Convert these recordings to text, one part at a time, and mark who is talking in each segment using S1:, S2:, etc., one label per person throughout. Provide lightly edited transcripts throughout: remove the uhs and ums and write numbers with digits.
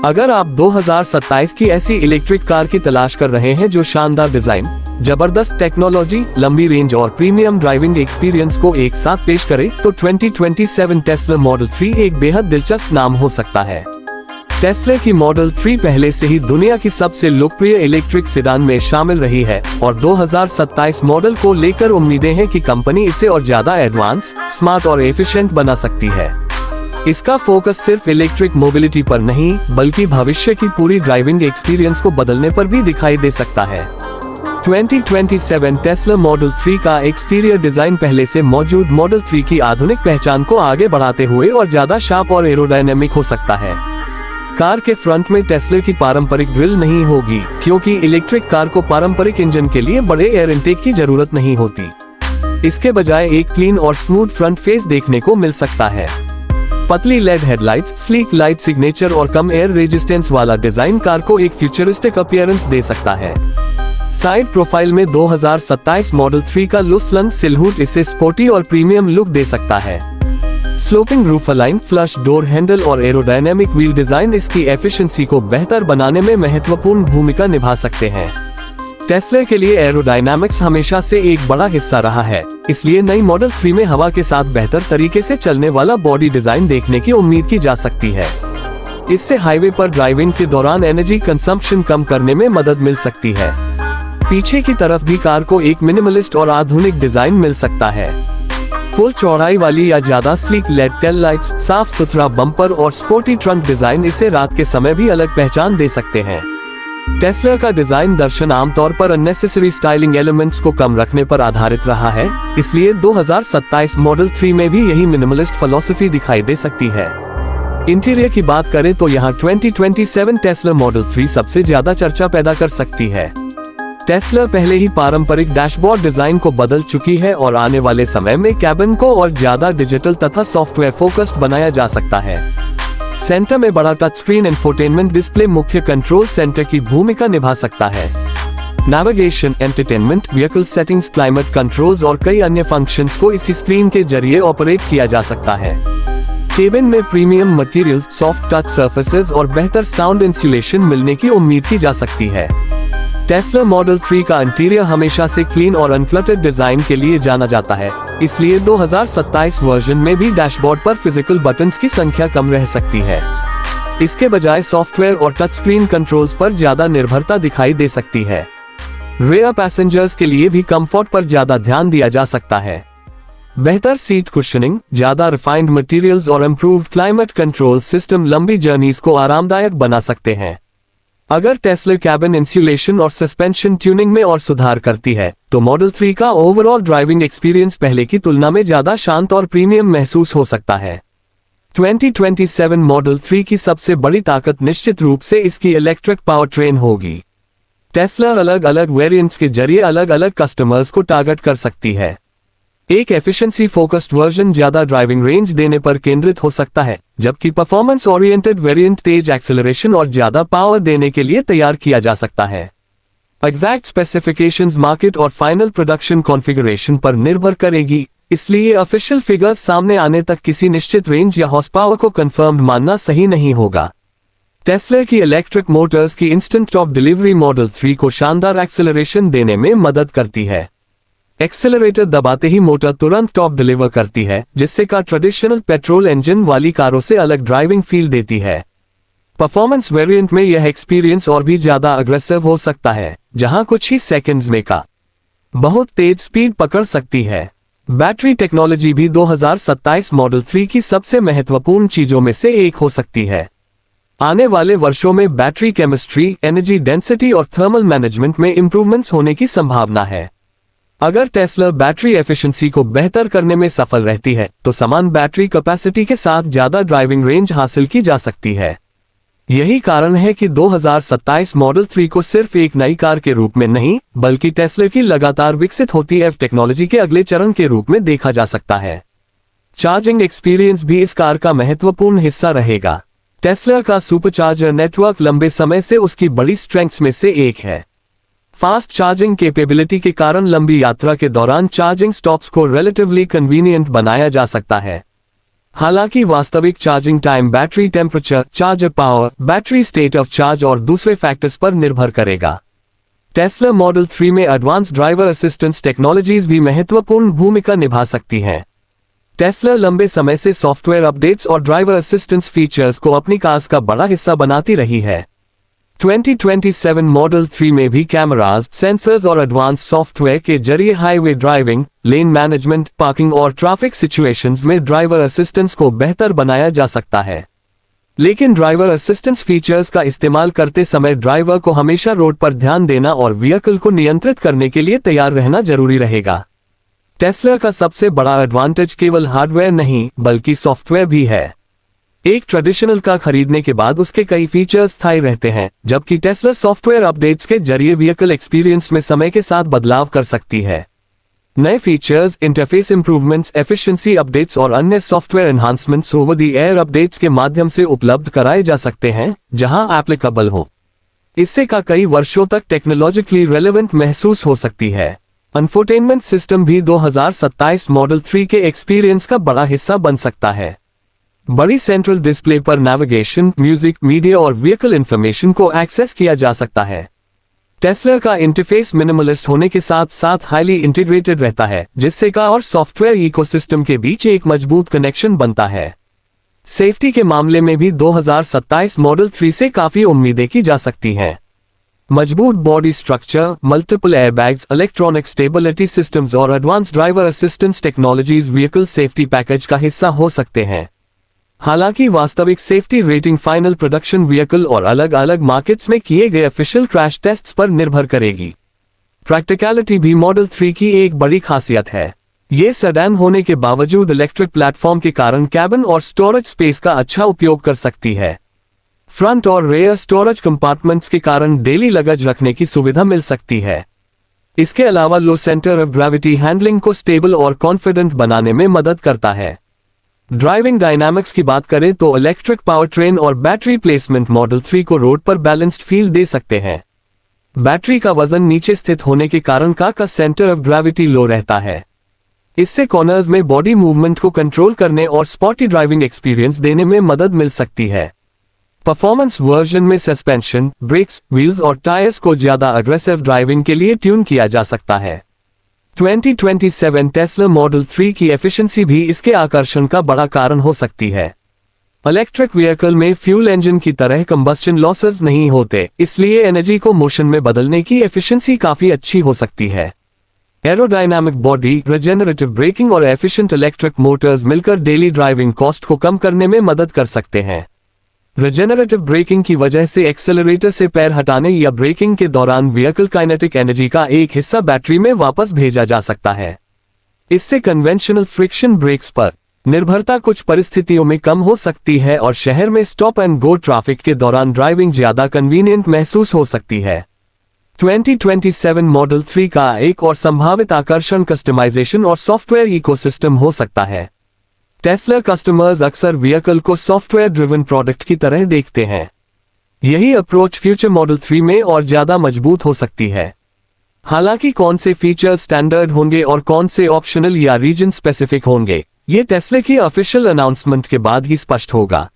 S1: अगर आप 2027 की ऐसी इलेक्ट्रिक कार की तलाश कर रहे हैं जो शानदार डिजाइन, जबरदस्त टेक्नोलॉजी, लंबी रेंज और प्रीमियम ड्राइविंग एक्सपीरियंस को एक साथ पेश करे, तो 2027 टेस्ला मॉडल 3 एक बेहद दिलचस्प नाम हो सकता है। टेस्ला की मॉडल 3 पहले से ही दुनिया की सबसे लोकप्रिय इलेक्ट्रिक सेडान में शामिल रही है और 2027 मॉडल को लेकर उम्मीदें हैं कि कंपनी इसे और ज्यादा एडवांस, स्मार्ट और एफिशिएंट बना सकती है। इसका फोकस सिर्फ इलेक्ट्रिक मोबिलिटी पर नहीं, बल्कि भविष्य की पूरी ड्राइविंग एक्सपीरियंस को बदलने पर भी दिखाई दे सकता है। 2027 टेस्ला मॉडल 3 का एक्सटीरियर डिजाइन पहले से मौजूद मॉडल 3 की आधुनिक पहचान को आगे बढ़ाते हुए और ज्यादा शार्प और एरोडायनेमिक हो सकता है। कार के फ्रंट में टेस्ला की पारंपरिक ग्रिल नहीं होगी, क्योंकि इलेक्ट्रिक कार को पारंपरिक इंजन के लिए बड़े एयर इनटेक की जरूरत नहीं होती। इसके बजाय एक क्लीन और स्मूथ फ्रंट फेस देखने को मिल सकता है। पतली LED headlights, sleek light signature और कम एयर रेजिस्टेंस वाला डिजाइन कार को एक फ्यूचरिस्टिक अपीयरेंस दे सकता है। साइड प्रोफाइल में 2027 मॉडल 3 का लुसलंग सिलहूट इसे स्पोर्टी और प्रीमियम लुक दे सकता है। Sloping roof line, flush door handle और एरोडायनेमिक व्हील डिजाइन इसकी एफिशिएंसी को बेहतर बनाने में महत्वपूर्ण भूमिका निभा सकते हैं। टेस्ला के लिए एरोडायनामिक्स हमेशा से एक बड़ा हिस्सा रहा है, इसलिए नई मॉडल 3 में हवा के साथ बेहतर तरीके से चलने वाला बॉडी डिजाइन देखने की उम्मीद की जा सकती है। इससे हाईवे पर ड्राइविंग के दौरान एनर्जी कंजम्पशन कम करने में मदद मिल सकती है। पीछे की तरफ भी कार को एक मिनिमलिस्ट और आधुनिक डिजाइन मिल सकता है। फुल चौड़ाई वाली या ज्यादा स्लीक लेड टेल लाइट्स, साफ सुथरा बम्पर और स्पोर्टी ट्रंक डिजाइन इसे रात के समय भी अलग पहचान दे सकते हैं। टेस्ला का डिजाइन दर्शन आमतौर पर अननेसेसरी स्टाइलिंग एलिमेंट्स को कम रखने पर आधारित रहा है, इसलिए 2027 मॉडल 3 में भी यही मिनिमलिस्ट फिलॉसफी दिखाई दे सकती है। इंटीरियर की बात करें तो यहाँ 2027 टेस्ला मॉडल 3 सबसे ज्यादा चर्चा पैदा कर सकती है। टेस्ला पहले ही पारंपरिक डैशबोर्ड डिजाइन को बदल चुकी है और आने वाले समय में कैबिन को और ज्यादा डिजिटल तथा सॉफ्टवेयर फोकस्ड बनाया जा सकता है। सेंटर में बड़ा टच स्क्रीन इंफोटेनमेंट डिस्प्ले मुख्य कंट्रोल सेंटर की भूमिका निभा सकता है। Navigation, entertainment, vehicle settings, climate controls और कई अन्य फंक्शंस को इसी स्क्रीन के जरिए ऑपरेट किया जा सकता है। केबिन में premium materials, soft touch surfaces और बेहतर साउंड इंसुलेशन मिलने की उम्मीद की जा सकती है। टेस्ला मॉडल 3 का इंटीरियर हमेशा से क्लीन और अनक्लटर्ड डिजाइन के लिए जाना जाता है, इसलिए 2027 वर्जन में भी डैशबोर्ड पर फिजिकल बटन्स की संख्या कम रह सकती है। इसके बजाय सॉफ्टवेयर और टच स्क्रीन कंट्रोल्स पर ज्यादा निर्भरता दिखाई दे सकती है। रेयर पैसेंजर्स के लिए भी कंफर्ट पर ज्यादा ध्यान दिया जा सकता है। बेहतर सीट कुशनिंग, ज्यादा रिफाइंड मटेरियल्स और इम्प्रूव्ड क्लाइमेट कंट्रोल सिस्टम लंबी जर्नीज को आरामदायक बना सकते हैं। अगर टेस्ला कैबिन इंसुलेशन और सस्पेंशन ट्यूनिंग में और सुधार करती है, तो मॉडल 3 का ओवरऑल ड्राइविंग एक्सपीरियंस पहले की तुलना में ज्यादा शांत और प्रीमियम महसूस हो सकता है। 2027 मॉडल 3 की सबसे बड़ी ताकत निश्चित रूप से इसकी इलेक्ट्रिक पावर ट्रेन होगी। टेस्ला अलग अलग वेरिएंट्स के जरिए अलग अलग कस्टमर्स को टारगेट कर सकती है। एक एफिशिएंसी फोकस्ड वर्जन ज्यादा ड्राइविंग रेंज देने पर केंद्रित हो सकता है, जबकि परफॉर्मेंस ओरिएंटेड वेरिएंट तेज एक्सेलरेशन और ज्यादा पावर देने के लिए तैयार किया जा सकता है। एग्जैक्ट स्पेसिफिकेशंस मार्केट और फाइनल प्रोडक्शन कॉन्फ़िगरेशन पर निर्भर करेगी, इसलिए ऑफिशियल फिगर्स सामने आने तक किसी निश्चित रेंज या हॉर्स पावर को कंफर्म्ड मानना सही नहीं होगा। टेस्ला की इलेक्ट्रिक मोटर्स की इंस्टेंट टॉप डिलीवरी मॉडल 3 को शानदार एक्सेलरेशन देने में मदद करती है। एक्सेलरेटर दबाते ही मोटर तुरंत टॉप डिलीवर करती है, जिससे कार ट्रेडिशनल पेट्रोल इंजन वाली कारों से अलग ड्राइविंग फील देती है। परफॉर्मेंस वेरिएंट में यह एक्सपीरियंस और भी ज्यादा अग्रेसिव हो सकता है, जहां कुछ ही सेकंड्स में का बहुत तेज स्पीड पकड़ सकती है। बैटरी टेक्नोलॉजी भी 2027 मॉडल 3 की सबसे महत्वपूर्ण चीजों में से एक हो सकती है। आने वाले वर्षों में बैटरी केमिस्ट्री, एनर्जी डेंसिटी और थर्मल मैनेजमेंट में इंप्रूवमेंट्स होने की संभावना है। अगर टेस्ला बैटरी एफिशिएंसी को बेहतर करने में सफल रहती है, तो समान बैटरी कैपेसिटी के साथ ज्यादा ड्राइविंग रेंज हासिल की जा सकती है। यही कारण है कि 2027 मॉडल 3 को सिर्फ एक नई कार के रूप में नहीं, बल्कि टेस्ला की लगातार विकसित होती एव टेक्नोलॉजी के अगले चरण के रूप में देखा जा सकता है। चार्जिंग एक्सपीरियंस भी इस कार का महत्वपूर्ण हिस्सा रहेगा। टेस्ला का सुपरचार्जर नेटवर्क लंबे समय से उसकी बड़ी स्ट्रेंथ्स में से एक है। फास्ट चार्जिंग कैपेबिलिटी के कारण लंबी यात्रा के दौरान चार्जिंग स्टॉप्स को रिलेटिवली कन्वीनियंट बनाया जा सकता है। हालांकि वास्तविक charging time battery temperature, charger power, battery state of charge और दूसरे फैक्टर्स पर निर्भर करेगा। टेस्ला मॉडल 3 में एडवांस ड्राइवर असिस्टेंस टेक्नोलॉजीज भी महत्वपूर्ण भूमिका निभा सकती हैं। टेस्ला लंबे समय से सॉफ्टवेयर अपडेट्स और ड्राइवर असिस्टेंस फीचर्स को अपनी कार्स का बड़ा हिस्सा बनाती रही है। 2027 मॉडल 3 में भी कैमराज, सेंसर्स और एडवांस सॉफ्टवेयर के जरिए हाईवे ड्राइविंग, लेन मैनेजमेंट, पार्किंग और ट्रैफिक सिचुएशंस में ड्राइवर असिस्टेंस को बेहतर बनाया जा सकता है। लेकिन ड्राइवर असिस्टेंस फीचर्स का इस्तेमाल करते समय ड्राइवर को हमेशा रोड पर ध्यान देना और व्हीकल को नियंत्रित करने के लिए तैयार रहना जरूरी रहेगा। टेस्ला का सबसे बड़ा एडवांटेज केवल हार्डवेयर नहीं बल्कि सॉफ्टवेयर भी है। एक ट्रेडिशनल कार खरीदने के बाद उसके कई फीचर्स स्थायी रहते हैं, जबकि टेस्ला सॉफ्टवेयर अपडेट्स के जरिए व्हीकल एक्सपीरियंस में समय के साथ बदलाव कर सकती है। नए features, interface improvements, efficiency updates और अन्य software enhancements over the air updates के माध्यम से उपलब्ध कराए जा सकते हैं, जहां एप्लीकेबल हो। इससे का कई वर्षों तक टेक्नोलॉजिकली रेलेवेंट महसूस हो सकती है। इंफोटेनमेंट सिस्टम भी 2027 मॉडल 3 के एक्सपीरियंस का बड़ा हिस्सा बन सकता है। बड़ी सेंट्रल डिस्प्ले पर नेविगेशन, म्यूजिक, मीडिया और व्हीकल इंफॉर्मेशन को एक्सेस किया जा सकता है। टेस्ला का इंटरफेस मिनिमलिस्ट होने के साथ साथ हाईली इंटीग्रेटेड रहता है, जिससे कार और सॉफ्टवेयर इकोसिस्टम के बीच एक मजबूत कनेक्शन बनता है। सेफ्टी के मामले में भी 2027 मॉडल 3 से काफी उम्मीदें की जा सकती हैं। मजबूत body structure, multiple airbags, electronic stability systems और advance driver assistance technologies vehicle safety package का हिस्सा हो सकते हैं। हालांकि वास्तविक safety rating final production vehicle और अलग अलग मार्केट्स में किए गए ऑफिशियल क्रैश टेस्ट्स पर निर्भर करेगी। प्रैक्टिकलिटी भी मॉडल 3 की एक बड़ी खासियत है। ये सेडान होने के बावजूद इलेक्ट्रिक प्लेटफॉर्म के कारण कैबिन और स्टोरेज स्पेस का अच्छा उपयोग कर सकती है। फ्रंट और रेयर स्टोरेज कंपार्टमेंट्स के कारण डेली लगेज रखने की सुविधा मिल सकती है। इसके अलावा लो सेंटर ऑफ ग्रेविटी हैंडलिंग को स्टेबल और कॉन्फिडेंट बनाने में मदद करता है। ड्राइविंग डायनामिक्स की बात करें तो इलेक्ट्रिक पावर ट्रेन और बैटरी प्लेसमेंट मॉडल 3 को रोड पर बैलेंस्ड फील दे सकते हैं। बैटरी का वजन नीचे स्थित होने के कारण कार का सेंटर ऑफ ग्रेविटी लो रहता है। इससे कॉर्नर्स में बॉडी मूवमेंट को कंट्रोल करने और स्पॉटी ड्राइविंग एक्सपीरियंस देने में मदद मिल सकती है। परफॉर्मेंस वर्जन में सस्पेंशन, ब्रेक्स, व्हील्स और टायर्स को ज्यादा अग्रेसिव ड्राइविंग के लिए ट्यून किया जा सकता है। 2027 टेस्ला मॉडल 3 की एफिशिएंसी भी इसके आकर्षण का बड़ा कारण हो सकती है। इलेक्ट्रिक व्हीकल में फ्यूल इंजन की तरह कंबस्शन लॉसेस नहीं होते, इसलिए एनर्जी को मोशन में बदलने की एफिशिएंसी काफी अच्छी हो सकती है। एरोडायनामिक बॉडी, रिजेनरेटिव ब्रेकिंग और एफिशिएंट इलेक्ट्रिक मोटर्स मिलकर डेली ड्राइविंग कॉस्ट को कम करने में मदद कर सकते हैं। रिजेनरेटिव ब्रेकिंग की वजह से एक्सेलरेटर से पैर हटाने या ब्रेकिंग के दौरान व्हीकल काइनेटिक एनर्जी का एक हिस्सा बैटरी में वापस भेजा जा सकता है। इससे कन्वेंशनल फ्रिक्शन ब्रेक्स पर निर्भरता कुछ परिस्थितियों में कम हो सकती है और शहर में स्टॉप एंड गो ट्रैफिक के दौरान ड्राइविंग ज्यादा कन्वीनियंट महसूस हो सकती है। 2027 मॉडल 3 का एक और संभावित आकर्षण कस्टमाइजेशन और सॉफ्टवेयर इकोसिस्टम हो सकता है। टेस्ला कस्टमर्स अक्सर व्हीकल को सॉफ्टवेयर ड्रिवन प्रोडक्ट की तरह देखते हैं। यही अप्रोच फ्यूचर मॉडल 3 में और ज्यादा मजबूत हो सकती है। हालांकि कौन से फीचर स्टैंडर्ड होंगे और कौन से ऑप्शनल या रीजन स्पेसिफिक होंगे, ये टेस्ला की ऑफिशियल अनाउंसमेंट के बाद ही स्पष्ट होगा।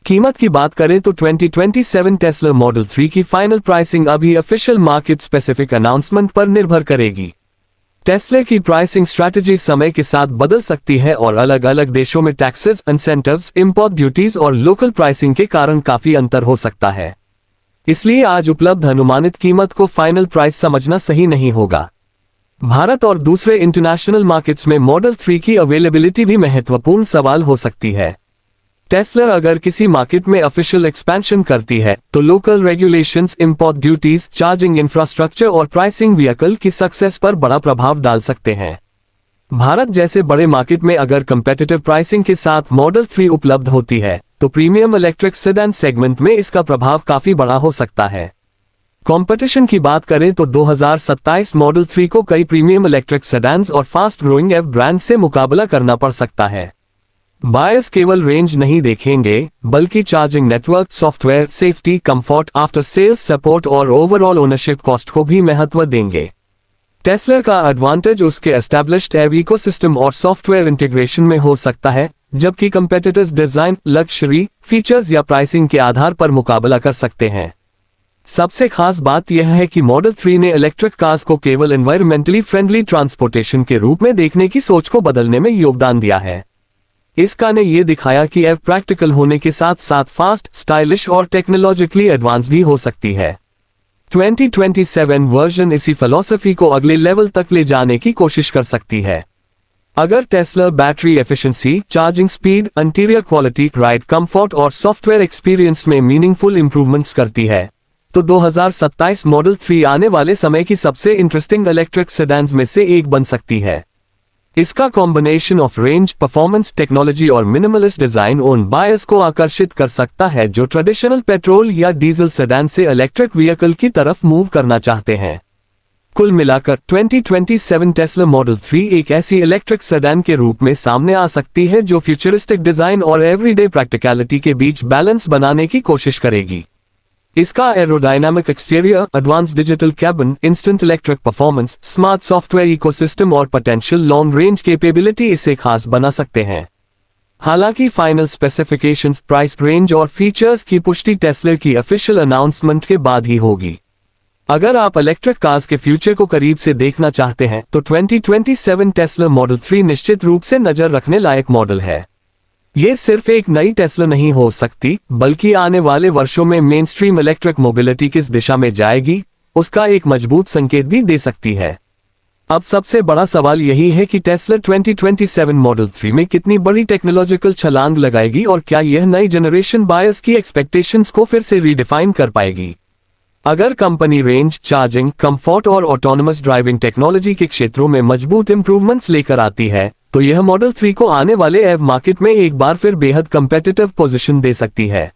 S1: कीमत की बात करें तो 2027 टेस्ला मॉडल 3 की फाइनल प्राइसिंग अभी ऑफिशियल मार्केट स्पेसिफिक अनाउंसमेंट पर निर्भर करेगी। टेस्ला की प्राइसिंग स्ट्रैटेजी समय के साथ बदल सकती है और अलग अलग देशों में टैक्सेस, इंसेंटिव्स, इंपोर्ट ड्यूटीज और लोकल प्राइसिंग के कारण काफी अंतर हो सकता है। इसलिए आज उपलब्ध अनुमानित कीमत को फाइनल प्राइस समझना सही नहीं होगा। भारत और दूसरे इंटरनेशनल मार्केट्स में मॉडल 3 की अवेलेबिलिटी भी महत्वपूर्ण सवाल हो सकती है। टेस्ला अगर किसी मार्केट में ऑफिशियल एक्सपेंशन करती है तो local regulations, import duties, charging infrastructure और प्राइसिंग व्हीकल की सक्सेस पर बड़ा प्रभाव डाल सकते हैं। भारत जैसे बड़े मार्केट में अगर कंपेटिटिव प्राइसिंग के साथ मॉडल 3 उपलब्ध होती है तो प्रीमियम इलेक्ट्रिक सेडान सेगमेंट में इसका प्रभाव काफी बड़ा हो सकता है। कंपटीशन की बात करें तो 2027 मॉडल 3 को कई प्रीमियम इलेक्ट्रिक सेडान्स और फास्ट ग्रोइंग एफ ब्रांड से मुकाबला करना पड़ सकता है। बायर्स केवल रेंज नहीं देखेंगे बल्कि charging network, software, safety, comfort, after sales support और ओवरऑल ओनरशिप कॉस्ट को भी महत्व देंगे। टेस्ला का एडवांटेज उसके एस्टैब्लिश्ड एव इकोसिस्टम और सॉफ्टवेयर इंटीग्रेशन में हो सकता है, जबकि कंपेटिटर्स डिजाइन, लग्जरी, फीचर्स या प्राइसिंग के आधार पर मुकाबला कर सकते हैं। सबसे खास बात यह है कि मॉडल 3 ने इलेक्ट्रिक कार्स को केवल एनवायरमेंटली फ्रेंडली ट्रांसपोर्टेशन के रूप में देखने की सोच को बदलने में योगदान दिया है। इस कार ने यह दिखाया कि एव प्रैक्टिकल होने के साथ साथ फास्ट, स्टाइलिश और टेक्नोलॉजिकली एडवांस भी हो सकती है। 2027 वर्जन इसी फिलॉसफी को अगले लेवल तक ले जाने की कोशिश कर सकती है। अगर Tesla battery efficiency, charging speed, interior quality, ride comfort और सॉफ्टवेयर एक्सपीरियंस में मीनिंगफुल इंप्रूवमेंट्स करती है, तो 2027 मॉडल 3 आने वाले समय की सबसे इंटरेस्टिंग इलेक्ट्रिक सेडान्स में से एक बन सकती है। इसका combination of range, performance, technology और मिनिमलिस्ट डिजाइन उन बायर्स को आकर्षित कर सकता है जो ट्रेडिशनल पेट्रोल या डीजल सेडान से इलेक्ट्रिक व्हीकल की तरफ मूव करना चाहते हैं। कुल मिलाकर 2027 टेस्ला मॉडल 3 एक ऐसी इलेक्ट्रिक सेडान के रूप में सामने आ सकती है जो फ्यूचरिस्टिक डिजाइन और एवरीडे प्रैक्टिकलिटी के बीच बैलेंस बनाने की कोशिश करेगी। इसका aerodynamic exterior, advance digital cabin, instant electric performance, smart software ecosystem और पोटेंशियल लॉन्ग रेंज कैपेबिलिटी इसे खास बना सकते हैं। हालांकि फाइनल स्पेसिफिकेशंस, प्राइस रेंज और फीचर्स की पुष्टि टेस्ला की ऑफिशियल अनाउंसमेंट के बाद ही होगी। अगर आप इलेक्ट्रिक कार्स के फ्यूचर को करीब से देखना चाहते हैं तो 2027 टेस्ला मॉडल 3 निश्चित रूप से नजर रखने लायक मॉडल है। ये सिर्फ एक नई टेस्ला नहीं हो सकती, बल्कि आने वाले वर्षों में मेन स्ट्रीम इलेक्ट्रिक मोबिलिटी किस दिशा में जाएगी, उसका एक मजबूत संकेत भी दे सकती है। अब सबसे बड़ा सवाल यही है कि टेस्ला 2027 मॉडल 3 में कितनी बड़ी टेक्नोलॉजिकल छलांग लगाएगी और क्या यह नई जनरेशन बायर्स की एक्सपेक्टेशंस को फिर से रीडिफाइन कर पाएगी। अगर कंपनी रेंज, चार्जिंग, कंफर्ट और ऑटोनमस ड्राइविंग टेक्नोलॉजी के क्षेत्रों में मजबूत इंप्रूवमेंट्स लेकर आती है, तो यह मॉडल 3 को आने वाले एव मार्केट में एक बार फिर बेहद कंपेटिटिव पोजीशन दे सकती है।